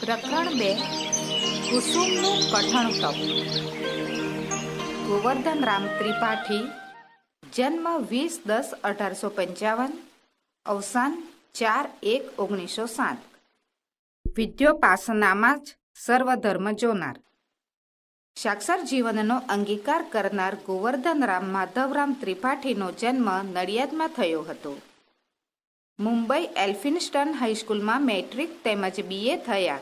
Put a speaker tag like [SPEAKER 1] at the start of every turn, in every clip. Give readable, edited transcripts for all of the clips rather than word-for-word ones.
[SPEAKER 1] પ્રકરણ 2 કુસુમનું કઠણ તપ. ગોવર્ધન રામ ત્રિપાઠી, જન્મ 20-10-1855, અવસાન 4-1-1907. વિદ્યોપાસનામાં જ સર્વધર્મ જોનાર, સાક્ષર જીવનનો અંગીકાર કરનાર ગોવર્ધન રામ માધવરામ ત્રિપાઠીનો જન્મ નડિયાદમાં થયો હતો. મુંબઈ એલ્ફિન્સ્ટન હાઈસ્કૂલમાં મેટ્રિક તેમજ BA થયા.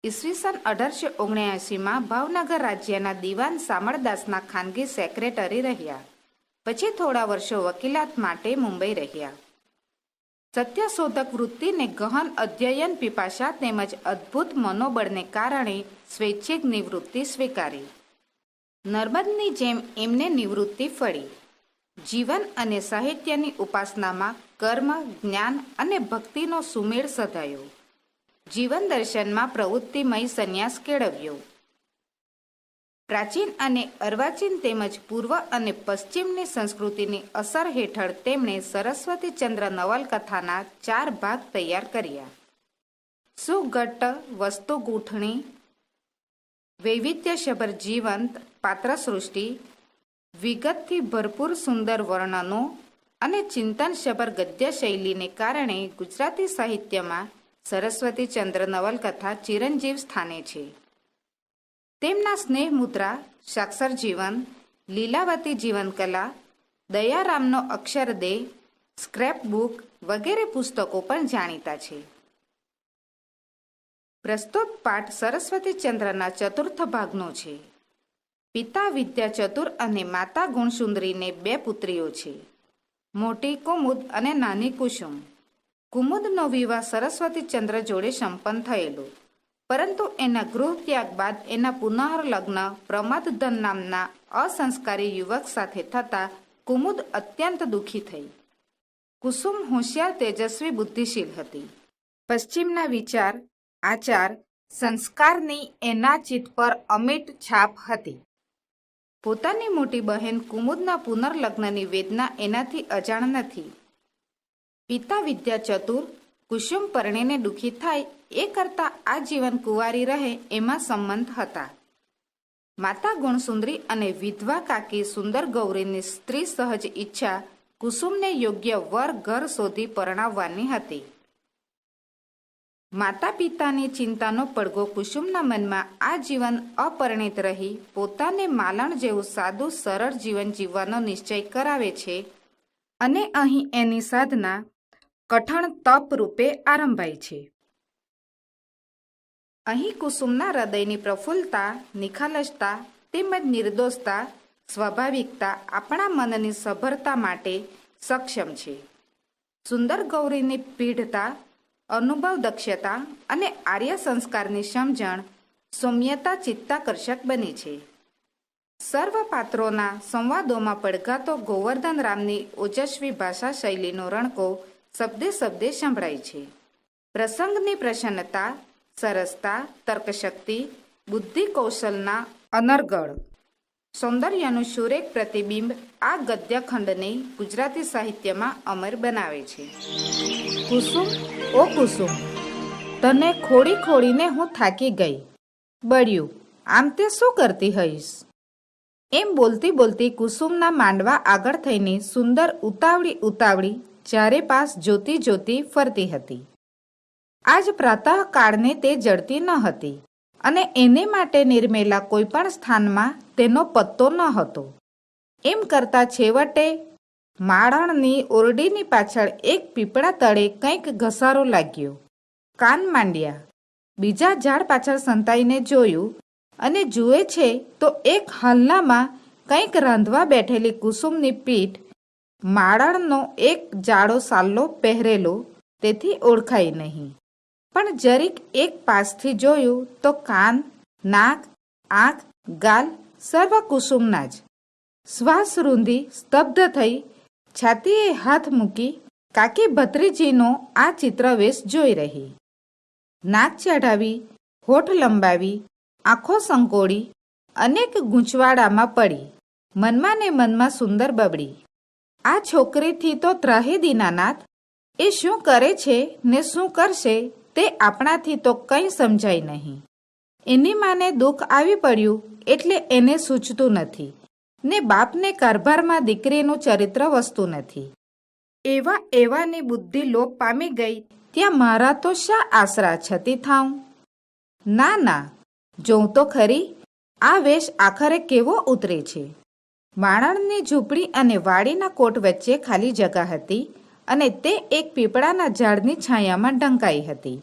[SPEAKER 1] ઈસવીસન 1879માં ભાવનગર રાજ્યના દિવાન શામળદાસના ખાનગી સેક્રેટરી રહ્યા. પછી થોડા વર્ષો વકીલાત માટે મુંબઈ રહ્યા. સત્યશોધક વૃત્તિને ગહન અધ્યયન પીપાસા તેમજ અદ્ભુત મનોબળને કારણે સ્વૈચ્છિક નિવૃત્તિ સ્વીકારી. નર્મદની જેમ એમને નિવૃત્તિ ફળી. જીવન અને સાહિત્યની ઉપાસનામાં કર્મ, જ્ઞાન અને ભક્તિનો સુમેળ સધાયો. જીવન દર્શનમાં પ્રવૃત્તિમય સંન્યાસ કેળવ્યો. પ્રાચીન અને અર્વાચીન તેમજ પૂર્વ અને પશ્ચિમની સંસ્કૃતિની અસર હેઠળ તેમણે સરસ્વતીચંદ્ર નવલકથાના 4 ભાગ તૈયાર કર્યા. સુઘટ્ટ વસ્તુ ગૂંથણી, વૈવિધ્યસભર જીવંત પાત્રસૃષ્ટિ, વિગતથી ભરપૂર સુંદર વર્ણનો અને ચિંતનસભર ગદ્ય શૈલીને કારણે ગુજરાતી સાહિત્યમાં સરસ્વતીચંદ્ર નવલકથા ચિરંજીવ સ્થાને છે. તેમના સ્નેહ મુદ્રા, સાક્ષર જીવન, લીલાવતી જીવનકલા, દયારામનો અક્ષરદેહ, સ્ક્રેપ બુક વગેરે પુસ્તકો પણ જાણીતા છે. પ્રસ્તુત પાઠ સરસ્વતીચંદ્રના 4થ ભાગનો છે. પિતા વિદ્યાચતુર અને માતા ગુણસુંદરીને 2 પુત્રીઓ છે, મોટી કુમુદ અને નાની કુસુમ. કુમુદનો વિવાહ સરસ્વતીચંદ્ર જોડે સંપન્ન થયેલો, પરંતુ એના ગૃહત્યાગ બાદ એના પુનઃલગ્ન પ્રમાદધન નામના અસંસ્કારી યુવક સાથે થતાં કુમુદ અત્યંત દુઃખી થઈ. કુસુમ હોશિયાર, તેજસ્વી, બુદ્ધિશીલ હતી. પશ્ચિમના વિચાર, આચાર, સંસ્કારની એના ચિત્ત પર અમિટ છાપ હતી. પોતાની મોટી બહેન કુમુદના પુનર્લગ્નની વેદના એનાથી અજાણ નથી. પિતા વિદ્યાચતુર કુસુમ પરણીને દુઃખી થાય એ કરતાં આ જીવન કુંવારી રહે એમાં સંમત હતા. માતા ગુણસુંદરી અને વિધવા કાકી સુંદર ગૌરીની સ્ત્રી સહજ ઈચ્છા કુસુમને યોગ્ય વર ઘર શોધી પરણાવવાની હતી. માતા પિતાની ચિંતાનો પડઘો કુસુમના મનમાં આ જીવન અપરિણિત રહી પોતાને માલણ જેવું સાદું સરળ જીવન જીવવાનો નિશ્ચય કરાવે છે અને અહીં એની સાધના કઠણ તપ રૂપે આરંભાય છે. અહીં કુસુમના હૃદયની પ્રફુલ્લતા, નિખાલસતા તેમજ નિર્દોષતા, સ્વાભાવિકતા આપણા મનની સભરતા માટે સક્ષમ છે. સુંદર ગૌરીની પીઢતા, અનુભવ, દક્ષતા અને આર્ય સંસ્કારની સમજણ સૌમ્યતા ચિત્તાકર્ષક બની છે. સર્વ પાત્રોના સંવાદોમાં પડઘાતો ગોવર્ધન રામની ઓજસ્વી ભાષા શૈલીનો રણકો શબ્દે શબ્દે સંભળાય છે. પ્રસંગની પ્રસન્નતા, સરસતા, તર્કશક્તિ, બુદ્ધિ કૌશલના અનર્ગળ સૌંદર્યનું સુરેખ પ્રતિબિંબ આ ગદ્યખંડને ગુજરાતી સાહિત્યમાં અમર બનાવે છે. કુસુમ, ઓ કુસુમ, તને ખોડી ખોડીને હું થાકી ગઈ. બળ્યું, આમ તે શું કરતી હઈશ? એમ બોલતી બોલતી કુસુમના માંડવા આગળ થઈને સુંદર ઉતાવળી ઉતાવળી ચારે પાસ જોતી જોતી ફરતી હતી. આજ પ્રાતઃકાળને તે જડતી ન હતી અને એને માટે નિર્મેલા કોઈ પણ સ્થાનમાં તેનો પત્તો ન હતો. એમ કરતાં છેવટે માળણની ઓરડીની પાછળ એક પીપળા તળે કંઈક ઘસારો લાગ્યો. કાન માંડ્યા, બીજા ઝાડ પાછળ સંતાઈને જોયું અને જુએ છે તો એક હલનામાં કંઈક રાંધવા બેઠેલી કુસુમની પીઠ માળણનો એક જાડો સાલ્લો પહેરેલો, તેથી ઓળખાઈ નહીં. પણ જરીક એક પાસથી જોયું તો કાન, નાક, આંખ, ગાલ સર્વ કુસુમના જ. શ્વાસ રૂંધી સ્તબ્ધ થઈ છાતીએ હાથ મૂકી કાકી ભત્રીજીનો આ ચિત્રવેશ જોઈ રહી. નાક ચઢાવી, હોઠ લંબાવી, આંખો સંકોળી અનેક ગૂંચવાડામાં પડી મનમાં ને મનમાં સુંદર બબડી, આ છોકરીથી તો ત્રાહી દીનાનાથ, એ શું કરે છે ને શું કરશે તે આપણાથી તો કંઈ સમજાય નહીં. એની માને દુઃખ આવી પડ્યું એટલે એને સૂચતું નથી ને બાપને કારભારમાં દીકરીનું ચરિત્ર વસતું નથી. એવાની બુદ્ધિ લોપ પામી ગઈ ત્યાં મારા તો શા આશરા છતી થાઉં? ના ના, જોઉં તો ખરી આ વેશ આખરે કેવો ઉતરે છે. માણસની ઝૂંપડી અને વાડીના કોટ વચ્ચે ખાલી જગા હતી અને તે એક પીપળાના ઝાડની છાયામાં ઢંકાઈ હતી.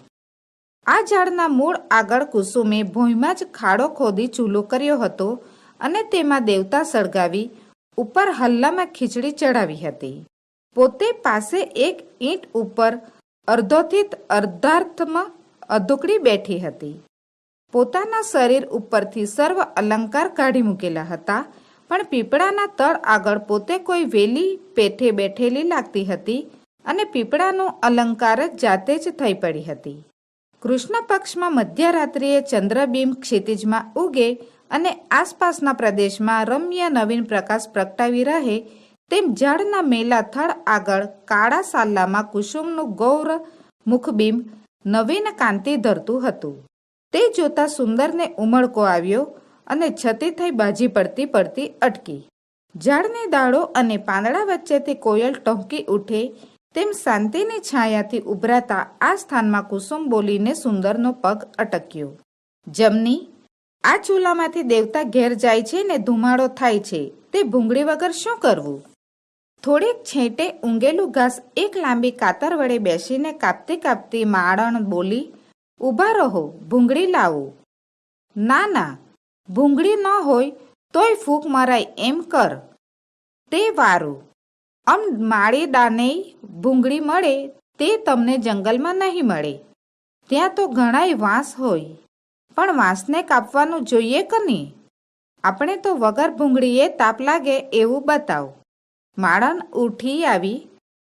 [SPEAKER 1] આ ઝાડના મૂળ આગળ કુસુમે ભોંયમાં જ ખાડો ખોદી ચૂલો કર્યો હતો અને તેમાં દેવતા સળગાવી ઉપર હલ્લામાં ખીચડી ચડાવી હતી. પોતે પાસે એક ઈંટ ઉપર અર્ધોથી અર્ધાર્થમાં અધૂકડી બેઠી હતી. પોતાના શરીર ઉપરથી સર્વ અલંકાર કાઢી મૂકેલા હતા, પણ પીપળાના તળ આગળ પોતે કોઈ વેલી પેઠે બેઠેલી લાગતી હતી અને પીપળાનો અલંકાર જ જાતે જ થઈ પડી હતી. કૃષ્ણ પક્ષમાં મધ્યરાત્રિએ ચંદ્રબિંબ ક્ષિતિજમાં ઉગે અને આસપાસના પ્રદેશમાં રમ્ય નવીન પ્રકાશ પ્રગટાવી રહે તેમ ઝાડના મેલા થડ આગળ કાળા સાલ્લામાં કુસુમનું ગૌર મુખબિંબ નવીન કાંતિ ધરતું હતું. તે જોતા સુંદરને ઉમળકો આવ્યો અને છતી થઈ બાજી પડતી પડતી અટકી. ઝાડની દાળો અને પાંદડા વચ્ચેથી કોયલ ટહુકી ઉઠે તેમ શાંતિની છાયાથી ઉભરાતા આ સ્થાનમાં કુસુમ બોલીને સુંદરનો પગ અટક્યો. જમની, આ ચૂલામાંથી દેવતા ઘેર જાય છે ને ધુમાડો થાય છે, તે ભૂંગળી વગર શું કરવું? થોડીક છેટે ઊંઘેલું ઘાસ એક લાંબી કાતર વડે બેસીને કાપતી કાપતી માળણ બોલી, ઊભા રહો, ભૂંગળી લાવો. ના ના, ભૂંગળી ન હોય તોય ફૂંક મરાય એમ કર. તે વારું. આમ માળીદાનેય ભૂંગળી મળે તે તમને જંગલમાં નહીં મળે. ત્યાં તો ઘણાય વાંસ હોય, પણ વાંસને કાપવાનું જોઈએ કે નહીં? આપણે તો વગર ભૂંગળીએ તાપ લાગે એવું બતાવ. માળણ ઉઠી આવી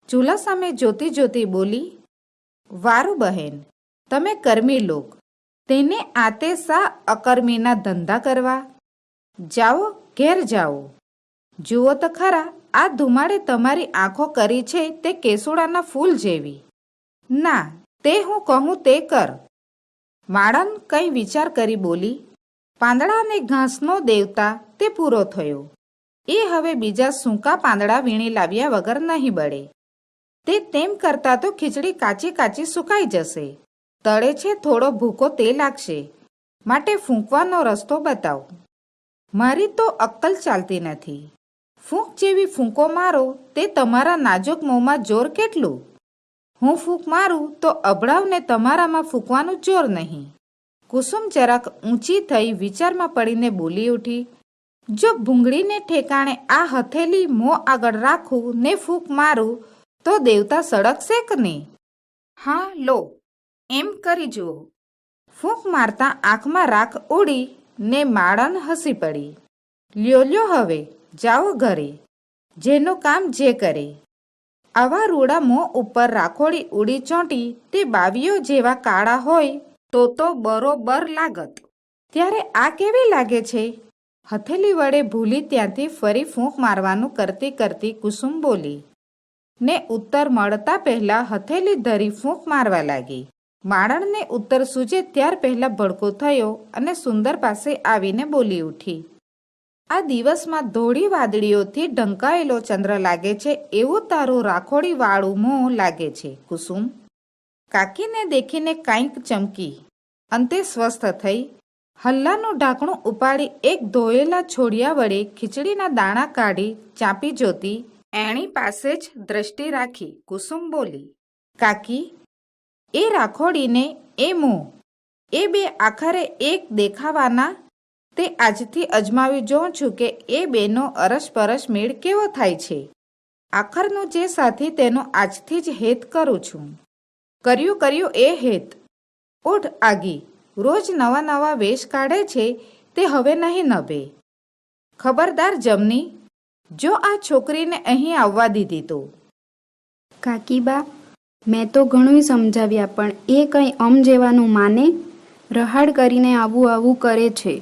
[SPEAKER 1] ચૂલા સામે જોતી જોતી બોલી, વારું બહેન, તમે કર્મી લોક, તેને આતે શા અકર્મીના ધંધા કરવા? જાઓ, ઘેર જાઓ. જુઓ તો ખરા, આ ધુમાડે તમારી આંખો કરી છે તે કેસુડાના ફૂલ જેવી. ના, તે હું કહું તે કર. માળન કંઈ વિચાર કરી બોલી, પાંદડા અને ઘાસનો દેવતા તે પૂરો થયો. એ હવે બીજા સૂકા પાંદડા વીણી લાવ્યા વગર નહીં બળે. તે તેમ કરતાં તો ખીચડી કાચી કાચી સુકાઈ જશે. તળે છે થોડો ભૂકો તે લાગશે, માટે ફૂંકવાનો રસ્તો બતાવ. મારી તો અક્કલ ચાલતી નથી. ફૂંક જેવી ફૂંકો મારો તે તમારા નાજુક મોંમાં જોર કેટલું? હું ફૂંક મારું તો અભડાવને તમારામાં ફૂંકવાનું જોર નહીં. કુસુમ જરાક ઊંચી થઈ વિચારમાં પડીને બોલી ઉઠી, જો ભૂંગળીને ઠેકાણે આ હથેલી મોં આગળ રાખું ને ફૂંક મારું તો દેવતા સળગશે કે નહીં? હા લો, એમ કરી જુઓ. ફૂંક મારતા આંખમાં રાખ ઉડી ને માળન હસી પડી. લ્યો હવે જાઓ ઘરે, જેનું કામ જે કરે. આવા રૂડા મોં ઉપર રાખોડી ઉડી ચોંટી તે બાવીઓ જેવા કાળા હોય તો બરોબર લાગત. ત્યારે આ કેવી લાગે છે? હથેલી વડે ભૂલી ત્યાંથી ફરી ફૂંક મારવાનું કરતી કરતી કુસુમ બોલી ને ઉત્તર મળતા પહેલા હથેલી ધરી ફૂંક મારવા લાગી. માળણને ઉત્તર સૂજે ત્યાર પહેલા ભડકો થયો અને સુંદર પાસે આવીને બોલી ઉઠી, આ દિવસમાં ધોળી વાદળીઓથી ઢંકાયેલો ચંદ્ર લાગે છે એવું તારું રાખોડી વાળું મોં લાગે છે કુસુમ. કાકીને દેખીને કાંઈક ચમકી, અંતે સ્વસ્થ થઈ હલ્લાનું ઢાંકણું ઉપાડી એક ધોયેલા છોડિયા વડે ખીચડીના દાણા કાઢી ચાંપી જોતી એણી પાસે જ દ્રષ્ટિ રાખી કુસુમ બોલી, કાકી, એ રાખોડીને એ મોં એ બે આખરે એક દેખાવાના? તે આજથી અજમાવી જોઉં છું કે એ બેનો અરસપરસ મેળ કેવો થાય છે. આખરનું જે સાથી તેનો આજથી જ હેત કરું છું. કર્યું એ હેત. ઉઠ આગી, રોજ નવા નવા વેશ કાઢે છે તે હવે નહીં નભે. ખબરદાર જમની, જો આ છોકરીને અહીં આવવા દીધી તો.
[SPEAKER 2] કાકીબા, મેં તો ઘણું સમજાવ્યા પણ એ કંઈ અમ જેવાનું માને, રહાડ કરીને આવું કરે છે.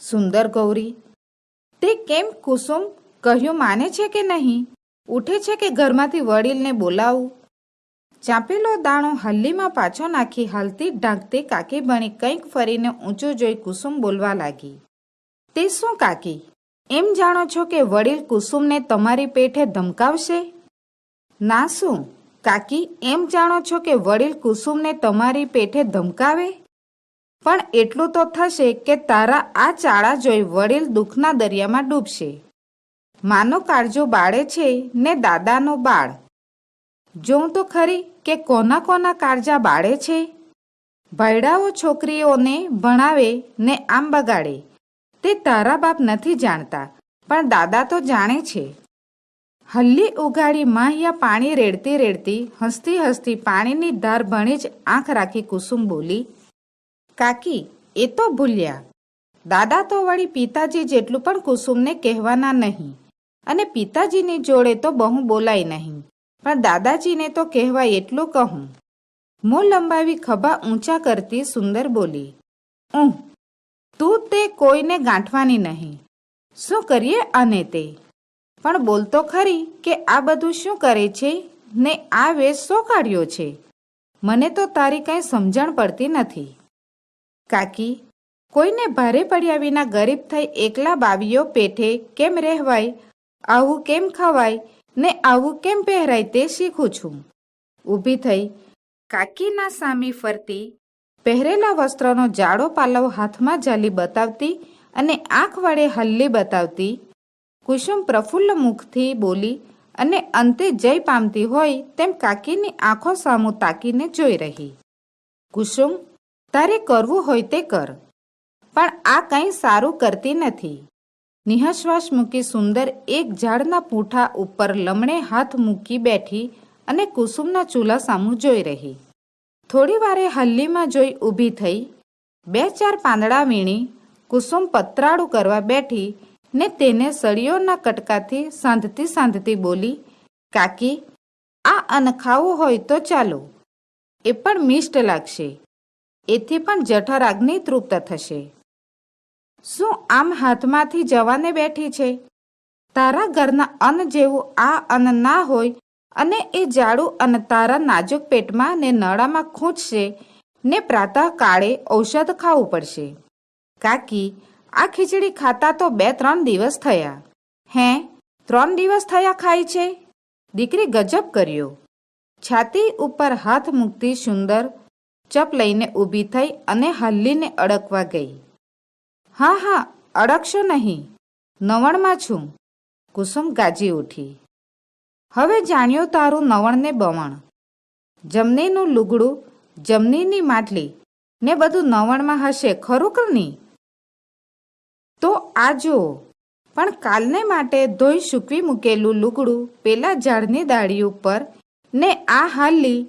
[SPEAKER 1] સુંદર ગૌરી, તે કેમ કુસુમ કહ્યું માને છે કે નહીં? ઉઠે છે કે ઘરમાંથી વડીલને બોલાવું? ચાંપેલો દાણો હલ્લીમાં પાછો નાખી હાલતી ઢાંકતી કાકી ભણી કંઈક ફરીને ઊંચું જોઈ કુસુમ બોલવા લાગી. તે શું કાકી, એમ જાણો છો કે વડીલ કુસુમને તમારી પેઠે ધમકાવશે? ના શું કાકી, એમ જાણો છો કે વડીલ કુસુમને તમારી પેઠે ધમકાવે? પણ એટલું તો થશે કે તારા આ ચાળા જોઈ વડીલ દુઃખના દરિયામાં ડૂબશે. માનો કાળજો બાળે છે ને દાદાનો બાળ. જોઉં તો ખરી કે કોના કોના કાળજા બાળે છે. ભાઈડાઓ છોકરીઓને ભણાવે ને આમ બગાડે તે તારા બાપ નથી જાણતા, પણ દાદા તો જાણે છે. હલ્લી ઉગાડી માહિયા પાણી રેડતી રેડતી હસતી હસતી પાણીની ધાર ભણી જ આંખ રાખી કુસુમ બોલી, કાકી એ તો ભૂલ્યા. દાદા તો વળી પિતાજી જેટલું પણ કુસુમને કહેવાના નહીં, અને પિતાજીની જોડે તો બહુ બોલાય નહીં, પણ દાદાજીને તો કહેવાય એટલું કહું. મોં લંબાવી ખભા ઊંચા કરતી સુંદર બોલી, તું તે કોઈને ગાંઠવાની નહીં. શું કરીએ અને તે? પણ બોલતો ખરી કે આ બધું શું કરે છે ને આ વેશ શો કાઢ્યો છે? મને તો તારી કંઈ સમજણ પડતી નથી. કાકી, કોઈને ભારે પડ્યા વિના ગરીબ થઈ એકલા બાવીઓ પેઠે કેમ રહેવાય, આવું કેમ ખવાય ને આવું કેમ પહેરાય તે શીખું છું. ઊભી થઈ કાકીના સામે ફરતી પહેરેલા વસ્ત્રનો જાડો પાલવ હાથમાં ઝાલી બતાવતી અને આંખ વડે હલ્લી બતાવતી કુસુમ પ્રફુલ્લ મુખથી બોલી અને અંતે જય પામતી હોય તેમ કાકીની આંખો સામું તાકીને જોઈ રહી. કુસુમ, તારે કરવું હોય તે કર, પણ આ કંઈ સારું કરતી નથી. નિઃશ્વાસ મૂકી સુંદર એક ઝાડના પૂંઠા ઉપર લમણે હાથ મૂકી બેઠી અને કુસુમના ચૂલા સામું જોઈ રહી. થોડી વારે હલ્લીમાં જોઈ ઊભી થઈ 2-4 પાંદડા વીણી કુસુમ પતરાળું કરવા બેઠી ને તેને સળીઓના કટકાથી સાંધતી સાંધતી બોલી, કાકી આ અન્ન ખાવું હોય તો ચાલો, એ પણ મિષ્ટ લાગશે, એથી પણ જઠર અગ્નિ તૃપ્ત થશે. શું આમ હાથમાંથી જવાને બેઠી છે? તારા ઘરના અન્ન જેવું આ અન્ન ના હોય અને એ જાડું અન્ન તારા નાજુક પેટમાં ને નળામાં ખૂંચશે ને પ્રાતઃ કાળે ઔષધ ખાવું પડશે. કાકી, આ ખીચડી ખાતા તો 2-3 દિવસ થયા. હે, 3 દિવસ થયા ખાય છે? દીકરી ગજબ કર્યો. છાતી ઉપર હાથ મૂકતી સુંદર ચપ લઈને ઊભી થઈ અને હલ્લીને અડકવા ગઈ. હા, અડકશો નહીં, નવણમાં છું. કુસુમ ગાજી ઉઠી. હવે જાણ્યો તારું નવણને બવણ. જમનીનું લુગડું, જમનીની માટલી ને બધું નવણમાં હશે ખરું કે નહીં? તો આ જુઓ, પણ કાલને માટે ધોઈ સૂકવી મૂકેલું લુગડું પેલા ઝાડની ડાળી ઉપર ને આ હાલી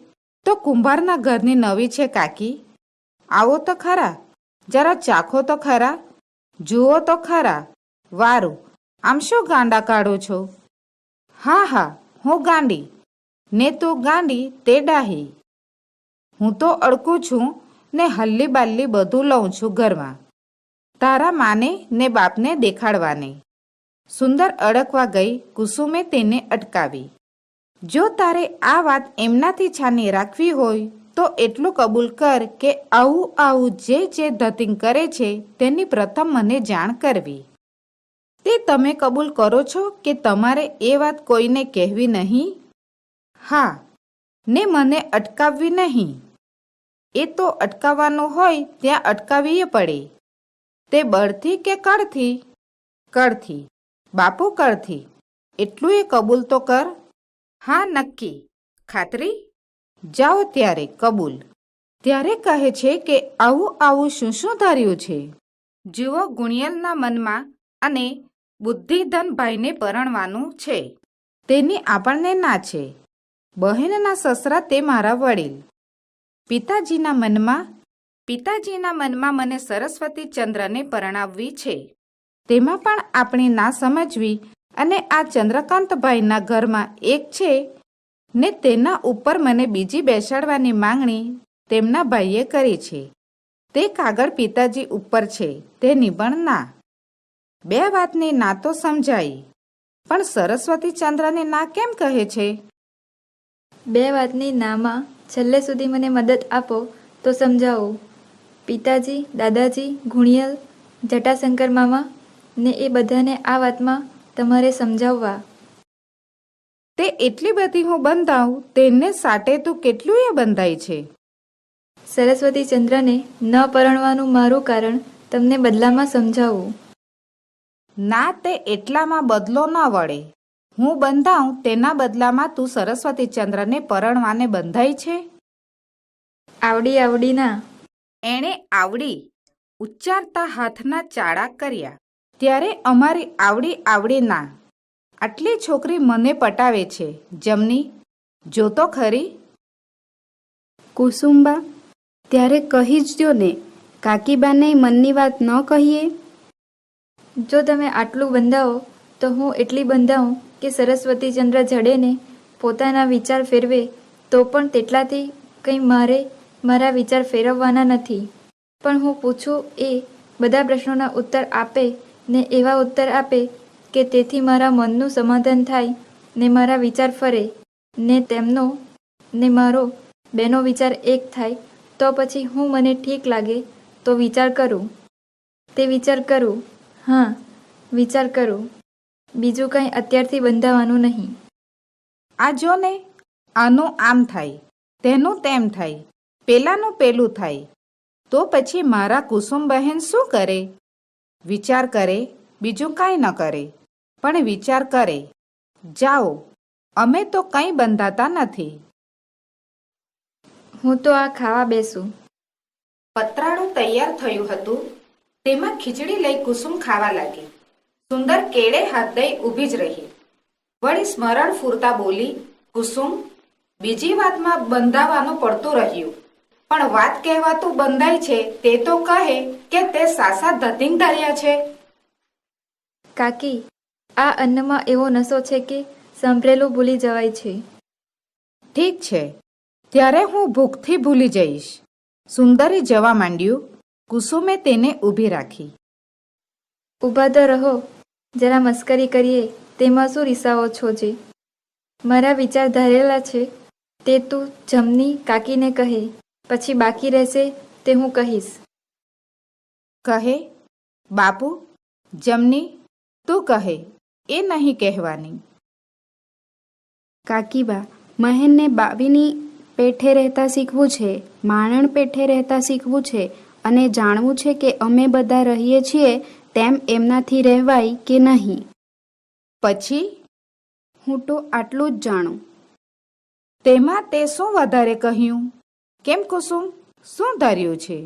[SPEAKER 1] તો કુંભારના ઘરની નવી છે. કાકી, આવો તો ખરા, જરા ચાખો તો ખરા, જુઓ તો ખરા. વારું, આમ શું ગાંડા કાઢો છો? હા, હું ગાંડી ને તું ગાંડી તે ડાહી. હું તો અડકું છું ને હલ્લી બાલ્લી બધું લઉં છું ઘરમાં, તારા માને ને બાપને દેખાડવાને. સુંદર અડકવા ગઈ. કુસુમે તેને અટકાવી. જો તારે આ વાત એમનાથી છાની રાખવી હોય તો એટલું કબૂલ કર કે આવું જે ધતિંગ કરે છે તેની પ્રથમ મને જાણ કરવી. તે તમે કબૂલ કરો છો કે તમારે એ વાત કોઈને કહેવી નહીં? હા, ને મને અટકાવવી નહીં. એ તો અટકાવવાનું હોય ત્યાં અટકાવીએ પડે. તે બળથી કે કળથી? કળથી, બાપુ કળથી. એટલું એ કબૂલ તો કર. હા, નક્કી. ખાતરી? જાઓ ત્યારે કબૂલ. ત્યારે કહે છે કે આવું શું શું ધાર્યું છે? જુઓ, ગુણિયલના મનમાં અને બુદ્ધિધનભાઈને પરણવાનું છે, તેની આપણને ના છે. બહેનના સસરા તે મારા વડીલ. પિતાજીના મનમાં મને સરસ્વતી ચંદ્રને પરણાવવી છે. તેમાં પણ આપણી ના સમજવી અને આ ચંદ્રકાંતભાઈના ઘરમાં એક છે ને તેના ઉપર મને બીજી બેસાડવાની માંગણી તેમના ભાઈએ કરી છે. તે કાગળ પિતાજી ઉપર છે, તેની પણ ના. 2 વાતની ના તો સમજાઈ, પણ સરસ્વતી ચંદ્રને ના કેમ કહે છે?
[SPEAKER 3] બે વાતની નામાં છેલ્લે સુધી મને મદદ આપો તો સમજાવો. પિતાજી, દાદાજી, ગુણિયલ, જટાશંકર મામા ને એ બધાને આ વાતમાં તમારે સમજાવવા.
[SPEAKER 1] તે એટલી બધી હું બંધાવું તેને સાટે તું કેટલું એ બંધાય છે.
[SPEAKER 3] સરસ્વતી ચંદ્રને ન પરણવાનું મારું કારણ તમને બદલામાં સમજાવું.
[SPEAKER 1] ના, તે એટલામાં બદલો ન વળે. હું બંધાઉં તેના બદલામાં તું સરસ્વતી ચંદ્રને પરણવાને બંધાય છે.
[SPEAKER 3] આવડી આવડીના
[SPEAKER 1] એણે આવડી ઉચ્ચારતા હાથના ચાળા કર્યા. ત્યારે અમારી આવડી આવડીના આટલી છોકરી મને પટાવે છે. જમની, જોતો ખરી.
[SPEAKER 2] કુસુમબા, ત્યારે કહી જ દ્યો ને, કાકીબાને મનની વાત ન કહીએ.
[SPEAKER 3] જો તમે આટલું બંધાવો તો હું એટલી બંધાવું કે સરસ્વતી ચંદ્ર જડે ને પોતાના વિચાર ફેરવે તો પણ તેટલાથી કંઈ મારા વિચાર ફેરવવાના નથી. પણ હું પૂછું એ બધા પ્રશ્નોના ઉત્તર આપે ને એવા ઉત્તર આપે કે તેથી મારા મનનું સમાધાન થાય ને મારા વિચાર ફરે ને તેમનો ને મારો બેનો વિચાર એક થાય તો પછી હું મને ઠીક લાગે તો વિચાર કરું. તે વિચાર કરું. હા, વિચાર કરું. બીજું કંઈ અત્યારથી બંધાવાનું નહીં.
[SPEAKER 1] આ જો ને, આનું આમ થાય, તેનું તેમ થાય, પેલાનું પેલું થાય, તો પછી મારા કુસુમ બહેન શું કરે? વિચાર કરે, બીજું કાંઈ ન કરે, પણ વિચાર કરે. જાઓ, અમે તો કંઈ બંધાતા નથી.
[SPEAKER 3] હું તો આ ખાવા બેસું.
[SPEAKER 1] પતરાળું તૈયાર થયું હતું. તેમાં ખીચડી લઈ કુસુમ ખાવા લાગી. સુંદર કેળે હાથ દઈ ઊભી જ રહી. વળી સ્મરણ ફૂરતા બોલી, કુસુમ, બીજી વાતમાં બંધાવાનું પડતું રહ્યું, પણ વાત કહેવાતું બંધાય છે તે તો કહે કે તે સાસા ધતિંગ ધર્યા છે.
[SPEAKER 3] કાકી, આ અન્નમાં એવો નશો છે કે સંભળેલું ભૂલી જવાય છે.
[SPEAKER 1] ઠીક છે, ત્યારે હું ભૂખથી ભૂલી જઈશ. સુંદરી જવા માંડ્યું. કુસુમે તેને ઊભી રાખી.
[SPEAKER 3] ઊભા તો રહો, જરા મસ્કરી કરીએ. તેમાં શું રીસાઓ છો જે? મારા વિચાર ધારેલા છે તે તું જમની કાકીને કહે, પછી બાકી રહેશે તે હું કહીશ.
[SPEAKER 1] કહે, બાપુ, જમની, તું કહે, એ નહીં કહેવાની.
[SPEAKER 2] કાકીબા, મહેનને બાવીની પેઠે રહેતા શીખવું છે, માણણ પેઠે રહેતા શીખવું છે અને જાણવું છે કે અમે બધા રહીએ છીએ તેમ એમનાથી રહેવાય કે નહીં.
[SPEAKER 1] પછી
[SPEAKER 2] હું તો આટલું જ જાણું.
[SPEAKER 1] તેમાં તે શું વધારે કહ્યું? કેમ કુસુમ, શું ધાર્યું છે?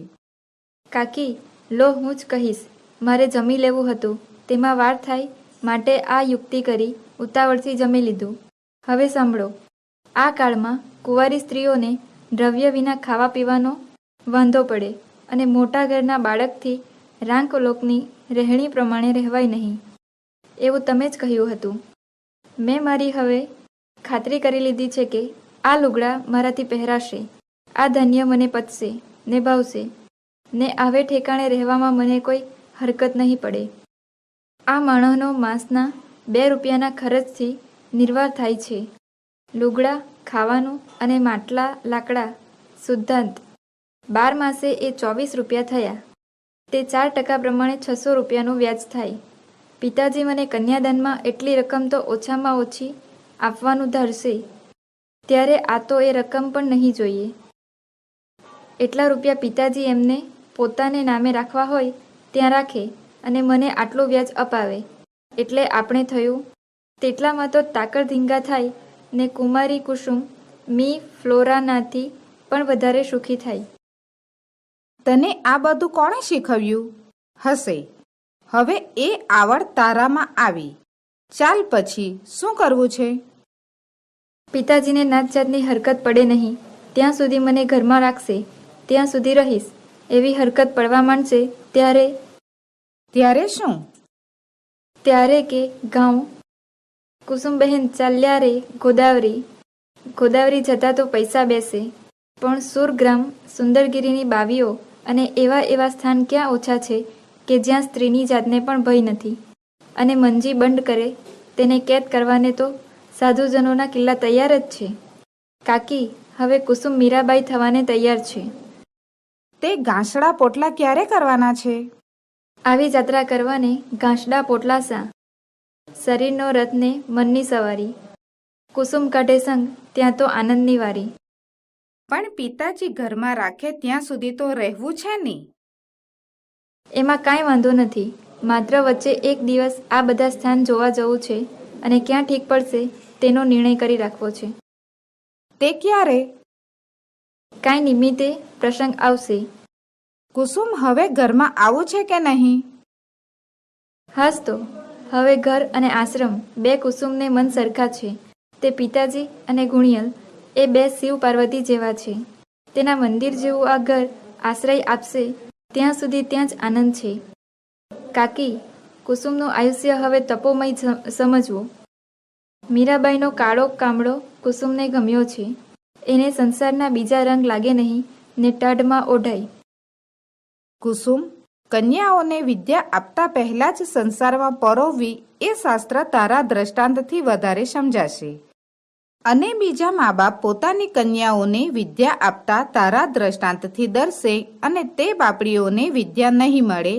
[SPEAKER 3] કાકી, લો હું જ કહીશ. મારે જમી લેવું હતું, તેમાં વાર થાય માટે આ યુક્તિ કરી ઉતાવળથી જમી લીધું. હવે સાંભળો. આ કાળમાં કુંવારી સ્ત્રીઓને દ્રવ્ય વિના ખાવા પીવાનો વાંધો પડે અને મોટા ઘરના બાળકથી રાંક લોકની રહેણી પ્રમાણે રહેવાય નહીં, એવું તમે જ કહ્યું હતું. મેં મારી હવે ખાતરી કરી લીધી છે કે આ લુગડા મારાથી પહેરાશે, આ ધાન્ય મને પચશે ને ભાવશે ને આવે ઠેકાણે રહેવામાં મને કોઈ હરકત નહીં પડે. આ માણસનો માસના 2 રૂપિયાના ખર્ચથી નિર્વાહ થાય છે. લુગડા, ખાવાનું અને માટલા લાકડા શુદ્ધાંત 12 માસે એ 24 રૂપિયા થયા. તે 4% પ્રમાણે 600 રૂપિયાનું વ્યાજ થાય. પિતાજી મને કન્યાદાનમાં એટલી રકમ તો ઓછામાં ઓછી આપવાનું ધારશે, ત્યારે આ તો એ રકમ પણ નહીં જોઈએ. એટલા રૂપિયા પિતાજી એમને પોતાને નામે રાખવા હોય ત્યાં રાખે અને મને આટલું વ્યાજ અપાવે, એટલે આપણે થયું તેટલામાં તો તાકર ધીંગા થાય ને કુમારી કુસુમ મી ફ્લોરાનાથી પણ વધારે સુખી થાય.
[SPEAKER 1] તને આ બધું કોણે શીખવ્યું હશે? હવે એ આવડ તારામાં આવી. ચાલ, પછી શું કરવું છે?
[SPEAKER 3] પિતાજીને નાતજાતની હરકત પડે નહીં ત્યાં સુધી મને ઘરમાં રાખશે, ત્યાં સુધી રહીશ. એવી હરકત પડવા માંડશે ત્યારે
[SPEAKER 1] ત્યારે શું?
[SPEAKER 3] ત્યારે કે ગાઉં કુસુમબહેન ચાલ્યા રે ગોદાવરી. ગોદાવરી જતાં તો પૈસા બેસે, પણ સુરગ્રામ સુંદરગીરીની બાવીઓ અને એવા સ્થાન ક્યાં ઓછા છે કે જ્યાં સ્ત્રીની જાતને પણ ભય નથી. અને મંજી બંધ કરે તેને કેદ કરવાને તો સાધુજનોના કિલ્લા તૈયાર જ છે. કાકી, હવે કુસુમ મીરાબાઈ થવાને તૈયાર છે.
[SPEAKER 1] તે ગાંસડા પોટલા ક્યારે કરવાના છે?
[SPEAKER 3] આવી જાત્રા કરવાને ઘાસડા પોટલાસા. શરીરનો રથ ને મનની સવારી. કુસુમ કાઢે સંગ ત્યાં તો આનંદની વારી.
[SPEAKER 1] પણ પિતાજી ઘરમાં રાખે ત્યાં સુધી તો રહેવું છે ને?
[SPEAKER 3] એમાં કાંઈ વાંધો નથી. માત્ર વચ્ચે એક દિવસ આ બધા સ્થાન જોવા જવું છે અને ક્યાં ઠીક પડશે તેનો નિર્ણય કરી રાખવો છે.
[SPEAKER 1] તે ક્યારે?
[SPEAKER 3] કાંઈ નિમિત્તે પ્રસંગ આવશે.
[SPEAKER 1] કુસુમ, હવે ઘરમાં આવું છે કે નહીં?
[SPEAKER 3] હાસ તો હવે ઘર અને આશ્રમ બે કુસુમને મન સરખા છે. તે પિતાજી અને ગુણિયલ એ બે શિવ પાર્વતી જેવા છે. તેના મંદિર જેવું આ ઘર આશ્રય આપશે ત્યાં સુધી ત્યાં જ આનંદ છે. કાકી, કુસુમનું આયુષ્ય હવે તપોમય સમજવું. મીરાબાઈનો કાળો કામળો કુસુમને ગમ્યો છે. એને સંસારના બીજા રંગ લાગે નહીં ને ટાઢમાં ઓઢાય.
[SPEAKER 1] કુસુમ, કન્યાઓને વિદ્યા આપતા પહેલા જ સંસારમાં પરોવવી એ શાસ્ત્ર તારા દ્રષ્ટાંતથી વધારે સમજાશે. અને બીજા મા બાપ પોતાની કન્યાઓને વિદ્યા આપતા તારા દ્રષ્ટાંતથી ડરશે અને તે બાપડીઓને વિદ્યા નહીં મળે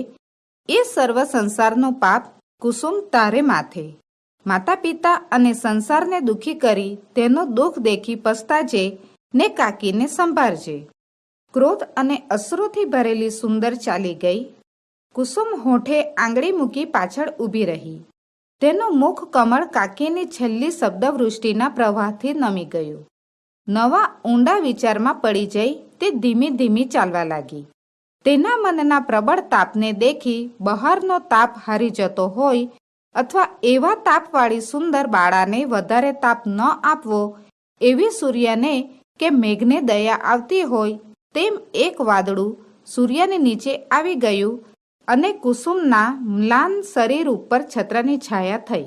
[SPEAKER 1] એ સર્વ સંસારનો પાપ કુસુમ તારે માથે. માતા પિતા અને સંસારને દુઃખી કરી તેનો દુઃખ દેખી પસ્તાજે ને કાકીને સંભાળજે. ક્રોધ અને અશ્રુથી ભરેલી સુંદર ચાલી ગઈ. કુસુમ હોઠે આંગળી મૂકી પાછળ ઊભી રહી. તેનું મુખ કમળ કાકીની છેલ્લી શબ્દવૃષ્ટિના પ્રવાહથી નમી ગયું. નવા ઊંડા વિચારમાં પડી જઈ તે ધીમી ધીમી ચાલવા લાગી. તેના મનના પ્રબળ તાપને દેખી બહારનો તાપ હારી જતો હોય અથવા એવા તાપવાળી સુંદર બાળાને વધારે તાપ ન આપવો એવી સૂર્યને કે મેઘને દયા આવતી હોય તેમ એક વાદળું સૂર્યની નીચે આવી ગયું અને કુસુમના મ્લાન શરીર ઉપર છત્રની છાયા થઈ.